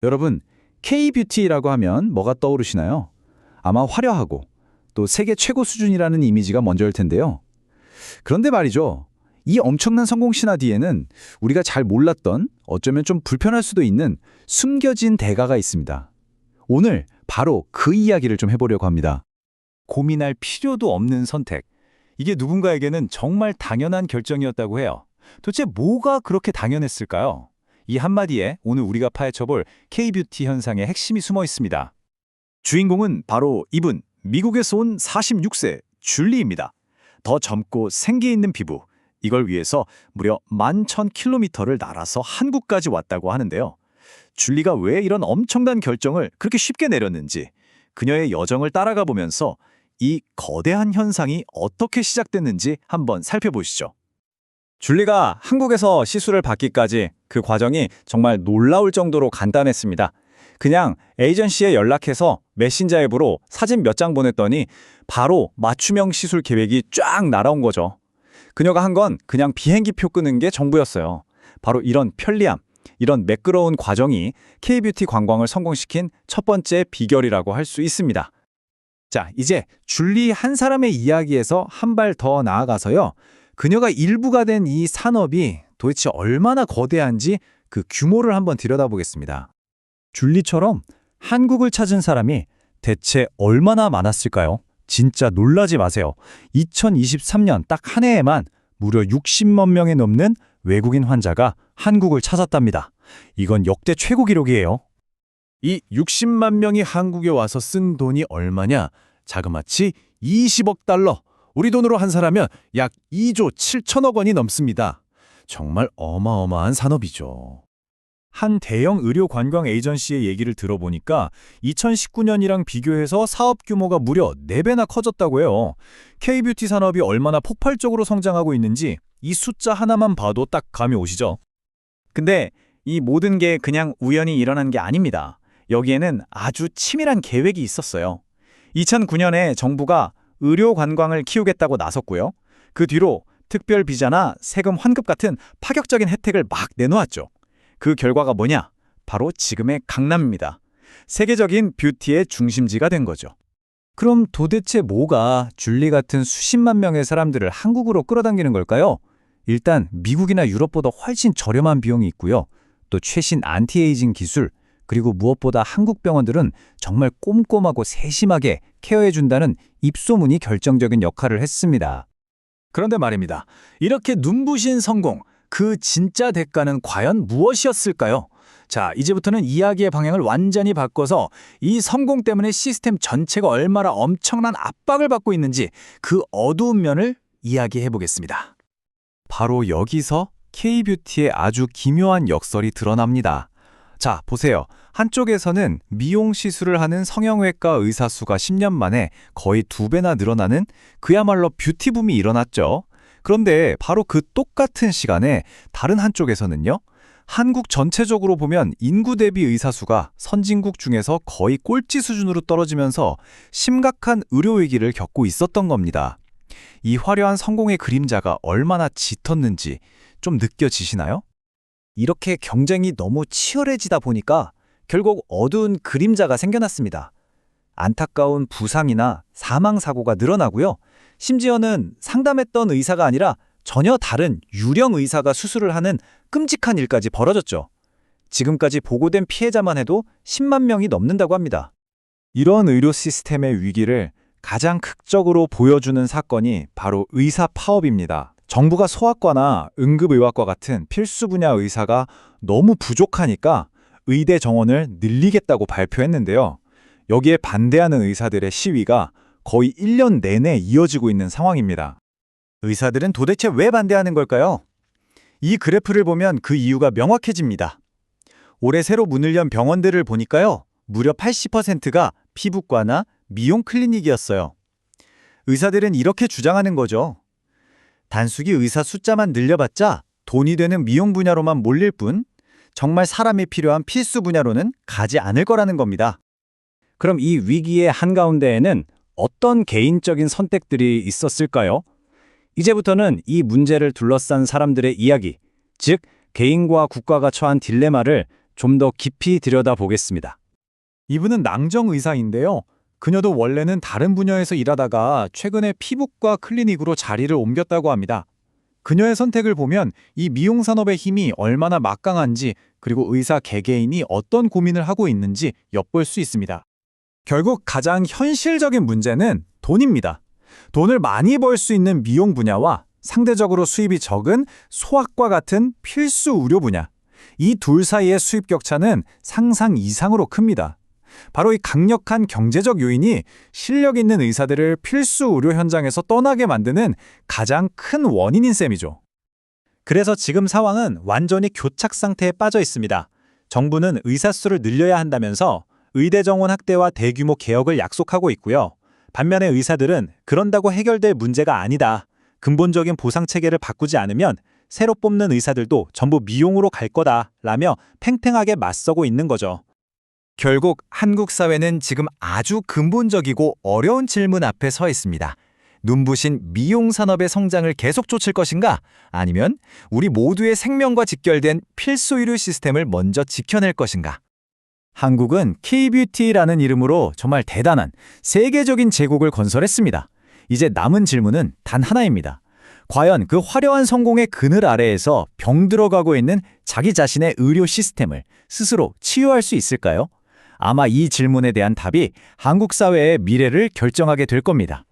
여러분, K-뷰티라고 하면 뭐가 떠오르시나요? 아마 화려하고 또 세계 최고 수준이라는 이미지가 먼저일 텐데요. 그런데 말이죠. 이 엄청난 성공 신화 뒤에는 우리가 잘 몰랐던 어쩌면 좀 불편할 수도 있는 숨겨진 대가가 있습니다. 오늘 바로 그 이야기를 좀 해보려고 합니다. 고민할 필요도 없는 선택. 이게 누군가에게는 정말 당연한 결정이었다고 해요. 도대체 뭐가 그렇게 당연했을까요? 이 한마디에 오늘 우리가 파헤쳐볼 K-뷰티 현상의 핵심이 숨어 있습니다. 주인공은 바로 이분, 미국에서 온 46세 줄리입니다. 더 젊고 생기 있는 피부, 이걸 위해서 무려 11,000km를 날아서 한국까지 왔다고 하는데요. 줄리가 왜 이런 엄청난 결정을 그렇게 쉽게 내렸는지, 그녀의 여정을 따라가 보면서 이 거대한 현상이 어떻게 시작됐는지 한번 살펴보시죠. 줄리가 한국에서 시술을 받기까지 그 과정이 정말 놀라울 정도로 간단했습니다. 그냥 에이전시에 연락해서 메신저 앱으로 사진 몇 장 보냈더니 바로 맞춤형 시술 계획이 쫙 날아온 거죠. 그녀가 한 건 그냥 비행기표 끄는 게 전부였어요. 바로 이런 편리함, 이런 매끄러운 과정이 K-뷰티 관광을 성공시킨 첫 번째 비결이라고 할 수 있습니다. 자, 이제 줄리 한 사람의 이야기에서 한 발 더 나아가서요. 그녀가 일부가 된 이 산업이 도대체 얼마나 거대한지 그 규모를 한번 들여다보겠습니다. 줄리처럼 한국을 찾은 사람이 대체 얼마나 많았을까요? 진짜 놀라지 마세요. 2023년 딱 한 해에만 무려 60만 명이 넘는 외국인 환자가 한국을 찾았답니다. 이건 역대 최고 기록이에요. 이 60만 명이 한국에 와서 쓴 돈이 얼마냐? 자그마치 20억 달러. 우리 돈으로 환산하면 약 2조 7천억 원이 넘습니다. 정말 어마어마한 산업이죠. 한 대형 의료 관광 에이전시의 얘기를 들어보니까 2019년이랑 비교해서 사업 규모가 무려 4배나 커졌다고 해요. K-뷰티 산업이 얼마나 폭발적으로 성장하고 있는지 이 숫자 하나만 봐도 딱 감이 오시죠? 근데 이 모든 게 그냥 우연히 일어난 게 아닙니다. 여기에는 아주 치밀한 계획이 있었어요. 2009년에 정부가 의료 관광을 키우겠다고 나섰고요. 그 뒤로 특별 비자나 세금 환급 같은 파격적인 혜택을 막 내놓았죠. 그 결과가 뭐냐? 바로 지금의 강남입니다. 세계적인 뷰티의 중심지가 된 거죠. 그럼 도대체 뭐가 줄리 같은 수십만 명의 사람들을 한국으로 끌어당기는 걸까요? 일단 미국이나 유럽보다 훨씬 저렴한 비용이 있고요. 또 최신 안티에이징 기술, 그리고 무엇보다 한국 병원들은 정말 꼼꼼하고 세심하게 케어해준다는 입소문이 결정적인 역할을 했습니다. 그런데 말입니다. 이렇게 눈부신 성공, 그 진짜 대가는 과연 무엇이었을까요? 자, 이제부터는 이야기의 방향을 완전히 바꿔서 이 성공 때문에 시스템 전체가 얼마나 엄청난 압박을 받고 있는지 그 어두운 면을 이야기해 보겠습니다. 바로 여기서 K-뷰티의 아주 기묘한 역설이 드러납니다. 자, 보세요. 한쪽에서는 미용 시술을 하는 성형외과 의사 수가 10년 만에 거의 2배나 늘어나는 그야말로 뷰티붐이 일어났죠. 그런데 바로 그 똑같은 시간에 다른 한쪽에서는요. 한국 전체적으로 보면 인구 대비 의사 수가 선진국 중에서 거의 꼴찌 수준으로 떨어지면서 심각한 의료 위기를 겪고 있었던 겁니다. 이 화려한 성공의 그림자가 얼마나 짙었는지 좀 느껴지시나요? 이렇게 경쟁이 너무 치열해지다 보니까 결국 어두운 그림자가 생겨났습니다. 안타까운 부상이나 사망사고가 늘어나고요. 심지어는 상담했던 의사가 아니라 전혀 다른 유령 의사가 수술을 하는 끔찍한 일까지 벌어졌죠. 지금까지 보고된 피해자만 해도 10만 명이 넘는다고 합니다. 이런 의료 시스템의 위기를 가장 극적으로 보여주는 사건이 바로 의사 파업입니다. 정부가 소아과나 응급의학과 같은 필수 분야 의사가 너무 부족하니까 의대 정원을 늘리겠다고 발표했는데요. 여기에 반대하는 의사들의 시위가 거의 1년 내내 이어지고 있는 상황입니다. 의사들은 도대체 왜 반대하는 걸까요? 이 그래프를 보면 그 이유가 명확해집니다. 올해 새로 문을 연 병원들을 보니까요. 무려 80%가 피부과나 미용 클리닉이었어요. 의사들은 이렇게 주장하는 거죠. 단순히 의사 숫자만 늘려봤자 돈이 되는 미용 분야로만 몰릴 뿐 정말 사람이 필요한 필수 분야로는 가지 않을 거라는 겁니다. 그럼 이 위기의 한가운데에는 어떤 개인적인 선택들이 있었을까요? 이제부터는 이 문제를 둘러싼 사람들의 이야기, 즉 개인과 국가가 처한 딜레마를 좀 더 깊이 들여다보겠습니다. 이분은 낭정 의사인데요. 그녀도 원래는 다른 분야에서 일하다가 최근에 피부과 클리닉으로 자리를 옮겼다고 합니다. 그녀의 선택을 보면 이 미용 산업의 힘이 얼마나 막강한지 그리고 의사 개개인이 어떤 고민을 하고 있는지 엿볼 수 있습니다. 결국 가장 현실적인 문제는 돈입니다. 돈을 많이 벌 수 있는 미용 분야와 상대적으로 수입이 적은 소아과 같은 필수 의료 분야. 이 둘 사이의 수입 격차는 상상 이상으로 큽니다. 바로 이 강력한 경제적 요인이 실력 있는 의사들을 필수 의료 현장에서 떠나게 만드는 가장 큰 원인인 셈이죠. 그래서 지금 상황은 완전히 교착 상태에 빠져 있습니다. 정부는 의사 수를 늘려야 한다면서 의대 정원 확대와 대규모 개혁을 약속하고 있고요. 반면에 의사들은 그런다고 해결될 문제가 아니다. 근본적인 보상 체계를 바꾸지 않으면 새로 뽑는 의사들도 전부 미용으로 갈 거다라며 팽팽하게 맞서고 있는 거죠. 결국 한국 사회는 지금 아주 근본적이고 어려운 질문 앞에 서 있습니다. 눈부신 미용 산업의 성장을 계속 쫓을 것인가? 아니면 우리 모두의 생명과 직결된 필수 의료 시스템을 먼저 지켜낼 것인가? 한국은 K-뷰티라는 이름으로 정말 대단한 세계적인 제국을 건설했습니다. 이제 남은 질문은 단 하나입니다. 과연 그 화려한 성공의 그늘 아래에서 병들어가고 있는 자기 자신의 의료 시스템을 스스로 치유할 수 있을까요? 아마 이 질문에 대한 답이 한국 사회의 미래를 결정하게 될 겁니다.